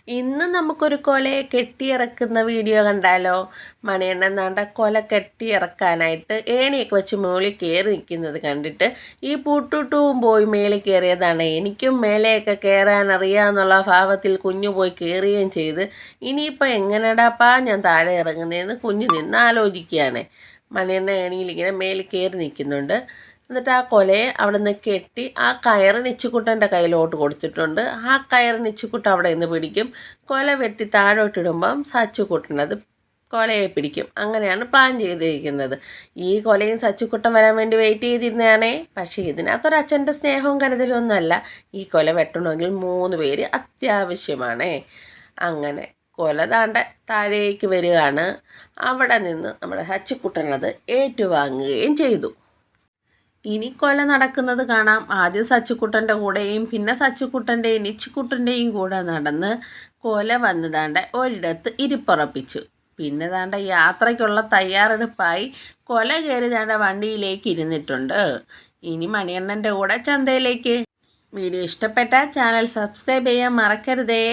ഇന്ന് നമുക്കൊരു കൊലയെ കെട്ടിയിറക്കുന്ന വീഡിയോ കണ്ടാലോ? മണിയണ്ണൻ നാണ്ട കൊല കെട്ടിയിറക്കാനായിട്ട് ഏണിയൊക്കെ വെച്ച് മുകളിൽ കയറി നിൽക്കുന്നത് കണ്ടിട്ട് ഈ പൂട്ടുട്ടുവും പോയി മേളിൽ കയറിയതാണ്. എനിക്കും മേലെയൊക്കെ കയറാൻ അറിയാമെന്നുള്ള ഭാവത്തിൽ കുഞ്ഞു പോയി കയറുകയും ചെയ്ത് ഇനിയിപ്പോൾ എങ്ങനെടാപ്പാ ഞാൻ താഴെ ഇറങ്ങുന്നതെന്ന് കുഞ്ഞ് നിന്ന് ആലോചിക്കുകയാണ്. മണിയണ്ണ ഏണിയിൽ ഇങ്ങനെ മേളിൽ കയറി നിൽക്കുന്നുണ്ട്. എന്നിട്ട് ആ കൊലയെ അവിടെ നിന്ന് കെട്ടി ആ കയറ് നിച്ചുക്കുട്ടൻ്റെ കയ്യിലോട്ട് കൊടുത്തിട്ടുണ്ട്. ആ കയറ് നിച്ചുക്കുട്ട അവിടെ നിന്ന് പിടിക്കും. കൊല വെട്ടി താഴോട്ടിടുമ്പം സച്ചുക്കുട്ടനത് കൊലയെ പിടിക്കും. അങ്ങനെയാണ് പ്ലാൻ ചെയ്തിരിക്കുന്നത്. ഈ കൊലയും സച്ചുക്കുട്ടൻ വരാൻ വേണ്ടി വെയിറ്റ് ചെയ്തിരുന്നതാണേ. പക്ഷേ ഇതിനകത്തൊരച്ഛൻ്റെ സ്നേഹവും കരുതലൊന്നുമല്ല. ഈ കൊല വെട്ടണമെങ്കിൽ 3 പേര് അത്യാവശ്യമാണേ. അങ്ങനെ കൊല താഴേക്ക് വരികയാണ്. അവിടെ നിന്ന് നമ്മുടെ സച്ചുക്കുട്ടനത് ഏറ്റുവാങ്ങുകയും ചെയ്തു. ഇനി കൊല നടക്കുന്നത് കാണാം. ആദ്യം സച്ചുക്കുട്ടൻ്റെ കൂടെയും പിന്നെ സച്ചുക്കുട്ടൻ്റെയും നിച്ചുക്കുട്ടൻ്റെയും കൂടെ നടന്ന് കൊല വന്ന് ഒരിടത്ത് ഇരിപ്പുറപ്പിച്ചു. പിന്നെ യാത്രയ്ക്കുള്ള തയ്യാറെടുപ്പായി കൊല കയറി വണ്ടിയിലേക്ക് ഇരുന്നിട്ടുണ്ട്. ഇനി മണിയണ്ണൻ്റെ കൂടെ ചന്തയിലേക്ക്. വീഡിയോ ഇഷ്ടപ്പെട്ടാൽ ചാനൽ സബ്സ്ക്രൈബ് ചെയ്യാൻ മറക്കരുതേ.